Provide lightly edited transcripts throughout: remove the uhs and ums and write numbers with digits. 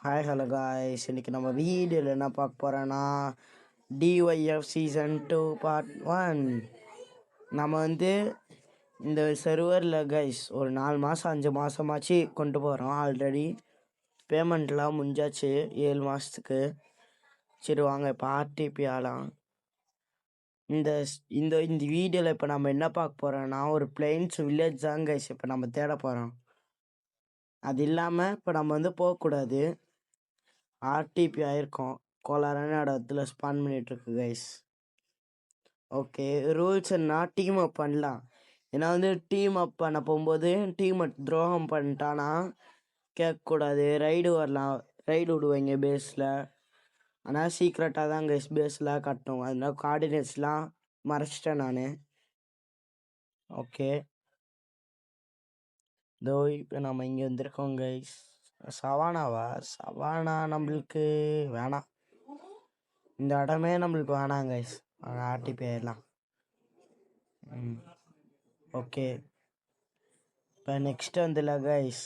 Hi hello guys, இன்னைக்கு நம்ம வீடியோவில் என்ன பார்க்க போகிறோன்னா டிஒய்எஃப் சீசன் 2 பார்ட் 1. நம்ம இந்த சர்வரில் கைஸ் ஒரு 4 மாதம் 5 மாதமாச்சு கொண்டு போகிறோம். ஆல்ரெடி பேமெண்ட்லாம் முடிஞ்சாச்சு 7 மாதத்துக்கு. சரி வாங்க இப்போ ஆர்டிபி ஆகலாம். இந்த இந்த இந்த வீடியோவில் இப்போ நம்ம என்ன பார்க்க போகிறோன்னா ஒரு பிளெயின்ஸ் வில்லேஜ் தான் கைஸ் இப்போ நம்ம தேட போகிறோம். அது இல்லாமல் இப்போ நம்ம போகக்கூடாது. ஆர்டிபி ஆயிருக்கோம். கோளாறான இடத்துல ஸ்பான் பண்ணிகிட்ருக்கு கைஸ். ஓகே, ரூல்ஸ் என்ன, டீம் அப் பண்ணலாம். ஏன்னா டீம் அப் பண்ண போகும்போது டீம் துரோகம் பண்ணிட்டானா கேட்கக்கூடாது. ரைடு வரலாம், ரைடு விடுவாங்க பேஸில். ஆனால் சீக்ரெட்டாக தான் கைஸ் பேஸில் கட்டணும். அதனால கோஆர்டினேட்ஸ்லாம் மறைச்சிட்டேன் நான். ஓகே, இதோ இப்போ நம்ம இங்கே வந்திருக்கோம் கைஸ். சவானா நம்மளுக்கு வேணாம். இந்த இடமே நம்மளுக்கு வேணாம் கைஸ். ஆர்டிபி ஆயிடலாம். ஓகே, இப்போ நெக்ஸ்ட் கைஸ்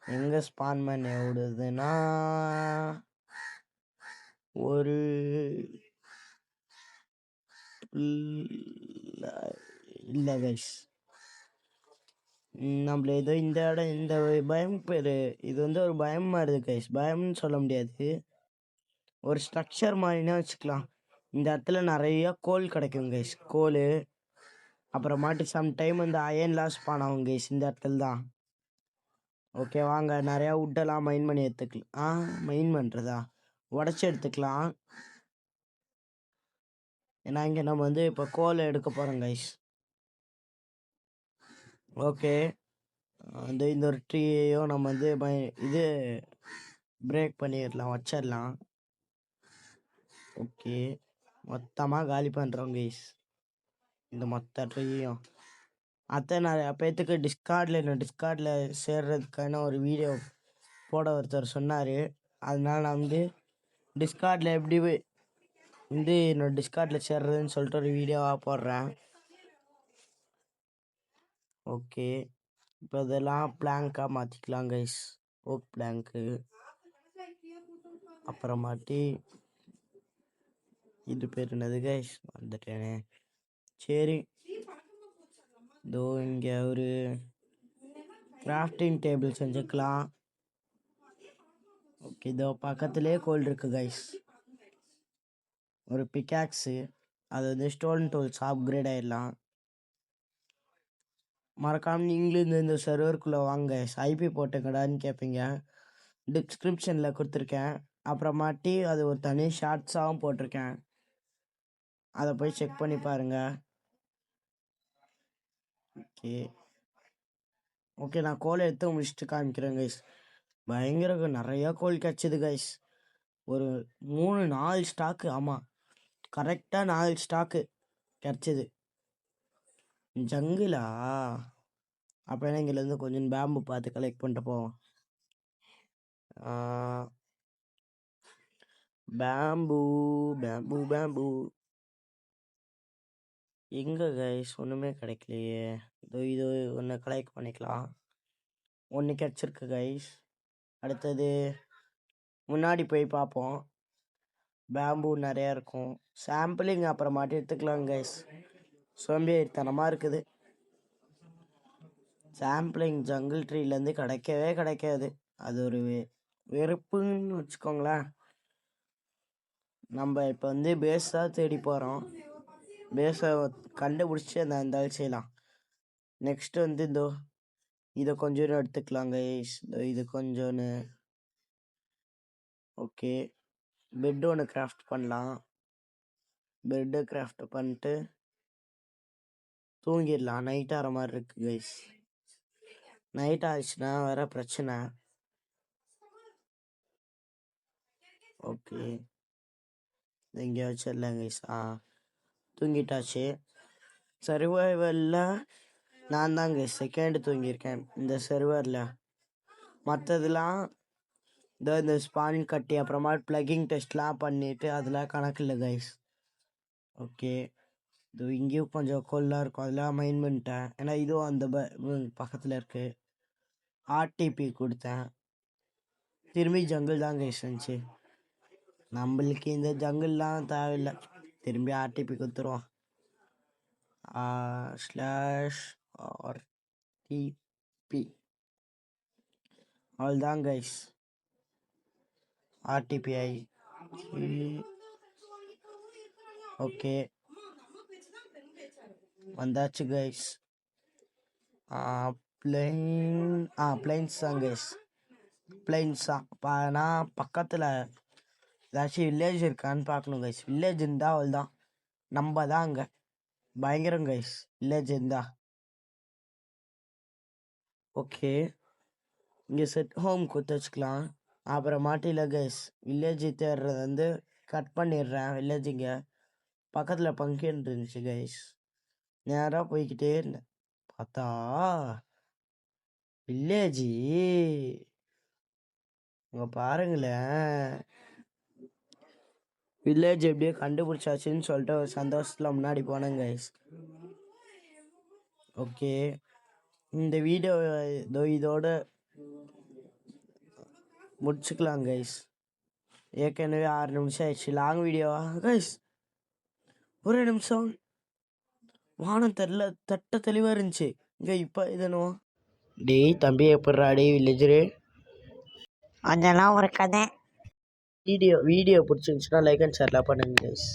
எங்கே ஸ்பான் பண்ணி விடுதுன்னா ஒரு இல்லை கைஸ், நம்மள ஏதோ இந்த இடம் இந்த பயம் பேர் இது ஒரு பயமாக இருக்குது கைஸ். பயம்னு சொல்ல முடியாது, ஒரு ஸ்ட்ரக்சர் மாதிரினா வச்சுக்கலாம். இந்த இடத்துல நிறைய கோல் கிடைக்கும் கைஸ். கோல் அப்புறமாட்டி சம்டைம் அயன்லாம் ஸ்பான் ஆகும் கைஸ் இந்த இடத்துல தான். ஓகே வாங்க, நிறையா வுட்டெல்லாம் மைன் பண்ணி எடுத்துக்கலாம். மைன் பண்ணுறதா உடச்சி எடுத்துக்கலாம். ஏன்னா இங்கே நம்ம இப்போ கோலை எடுக்க போகிறோம் கைஸ். ஓகே, இந்த ஒரு ட்ரீயையும் நம்ம இது பிரேக் பண்ணிடலாம், வச்சிடலாம். ஓகே, மொத்தமாக காலி பண்ணுறோம் கைஸ் இந்த மொத்த ட்ரீயும். நிறைய பேர்த்துக்கு டிஸ்கார்டில் சேர்றதுக்கான ஒரு வீடியோ போட ஒருத்தர் சொன்னார். அதனால நான் டிஸ்கார்டில் எப்படி என்னோட டிஸ்கார்டில் சேர்றதுன்னு சொல்லிட்டு ஒரு வீடியோவாக போடுறேன். ஓகே, இப்போ இதெல்லாம் பிளாங்காக மாற்றிக்கலாம் கைஸ். ஓக் பிளாங்க்கு, அப்புறமாட்டி இது பேர் என்னது கைஸ் வந்துட்டேனே. சரி, இதோ இங்கே ஒரு கிராஃப்டிங் டேபிள் செஞ்சுக்கலாம். ஓகே, இதோ பக்கத்துலேயே கோல்டு இருக்குது கைஸ். ஒரு பிக்காக்ஸு, அது ஸ்டோன் டூல்ஸ் அப்கிரேட் ஆகிடலாம். மறக்காமல் நீங்களும் இந்த சர்வருக்குள்ளே வாங்க. ஐபி போட்டுக்கடான்னு கேட்பீங்க, டிஸ்கிரிப்ஷனில் கொடுத்துருக்கேன். அப்புறமாட்டி அது ஒரு தனி ஷார்ட்ஸாகவும் போட்டிருக்கேன், அதை போய் செக் பண்ணி பாருங்கள். ஓகே ஓகே, நான் கோல் எடுத்து முடிச்சுட்டு காமிக்கிறேன் கைஸ். பயங்கர நிறையா கோல் கிடச்சிது கைஸ். ஒரு 3-4 ஸ்டாக்கு, ஆமாம் கரெக்டாக 4 ஸ்டாக்கு கிடச்சிது. ஜங்கிளா அப்போ என்ன, இங்கேருந்து கொஞ்சம் பேம்பு பார்த்து கலெக்ட் பண்ணிட்டு போவோம். பேம்பு பேம்பு பேம்பு எங்கே கைஸ், ஒன்றுமே கிடைக்கலையே. இது ஒன்று கலெக்ட் பண்ணிக்கலாம். ஒன்று கிடச்சிருக்கு கைஸ். அடுத்தது முன்னாடி போய் பார்ப்போம். பேம்பு நிறையா இருக்கும், சாம்பிளிங் அப்புறமாட்டி எடுத்துக்கலாம் கைஸ். சோம்பேறித்தனமாக இருக்குது. சாம்பிளிங் ஜங்கிள் ட்ரீலேருந்து கிடைக்கவே கிடைக்காது. அது ஒரு வெறுப்புன்னு வச்சுக்கோங்களேன். நம்ம இப்போ பேஸ் தான் தேடி போகிறோம். பேஸை கண்டுபிடிச்சி அந்த செய்யலாம். நெக்ஸ்ட்டு இதோ இதை கொஞ்சம் எடுத்துக்கலாம் கைஸ். இது கொஞ்சோன்னு. ஓகே, பெட் ஒன்று கிராஃப்ட் பண்ணலாம். பெட்டு கிராஃப்ட் பண்ணிட்டு தூங்கிடலாம். நைட் ஆகிற மாதிரி இருக்குது கைஸ். நைட் ஆயிடுச்சுன்னா வேற பிரச்சனை. ஓகே, இங்கே வச்சிடலாம் கைஸ். தூங்கிட்டாச்சு. சர்வைவரில் நான் தான் கைஸ் செகண்ட் தூங்கியிருக்கேன் இந்த சர்வரில். மற்றதுலாம் இந்த ஸ்பான் கட்டி அப்புறமா ப்ளக்கிங் டெஸ்ட்லாம் பண்ணிவிட்டு அதெல்லாம் கணக்கு இல்லை கைஸ். ஓகே, இது இங்கேயும் கொஞ்சம் கொல்லாக இருக்கும், அதெல்லாம் மைண்ட் பண்ணிட்டேன். ஏன்னா இதுவும் அந்த பக்கத்தில் இருக்குது. ஆர்டிபி கொடுத்தேன். திரும்பி ஜங்கிள் தான் கைஸ் இருந்துச்சு. நம்மளுக்கு இந்த ஜங்கிள்லாம் தேவையில்லை. திரும்பி ஆர்டிபி கொடுத்துருவோம். ஸ்லாஷ் ஆர்டிபி அவ்வளோதான் கைஸ். ஆர்டிபிஐ ஓகே வந்தாச்சு கைஸ். பிளைன்ஸ் தான் கைஸ். பிளைன்ஸ் தான். நான் பக்கத்தில் ஏதாச்சும் வில்லேஜ் இருக்கான்னு பார்க்கணும் கைஸ். வில்லேஜ் இருந்தால் அவள் தான் நம்ம தான் அங்கே பயங்கரம் கைஸ். வில்லேஜ் இருந்தா ஓகே. இங்கே செட் ஹோம் கொடுத்து வச்சுக்கலாம். அப்புறம் மாட்டில கைஸ் வில்லேஜ் தேடுறது வந்து கட் பண்ணிடுறேன். வில்லேஜுங்க பக்கத்தில் பங்கன் இருந்துச்சு கைஸ். நேராக போய்கிட்டே இருந்தேன். பார்த்தா வில்லேஜி இங்கே பாருங்களேன். வில்லேஜ் எப்படியோ கண்டுபிடிச்சாச்சுன்னு சொல்லிட்டு ஒரு சந்தோஷத்தில் முன்னாடி போனேன் கைஸ். ஓகே இந்த வீடியோ இதோட முடிச்சுக்கலாம் கைஸ். ஏற்கனவே 6 நிமிஷம் ஆயிடுச்சு. லாங் வீடியோவா கைஸ்? ஒரு நிமிஷம். வானம் தெரில தட்ட தெளிவாக இருந்துச்சு. இங்கே இப்போ இதனோ டேய் தம்பி எப்பட்றா டேய் வில்லேஜரு? அதெல்லாம் ஒரு கதை. வீடியோ பிடிச்சிருந்துச்சுன்னா லைக் அண்ட் ஷேர்லாம் பண்ணுங்க கைஸ்.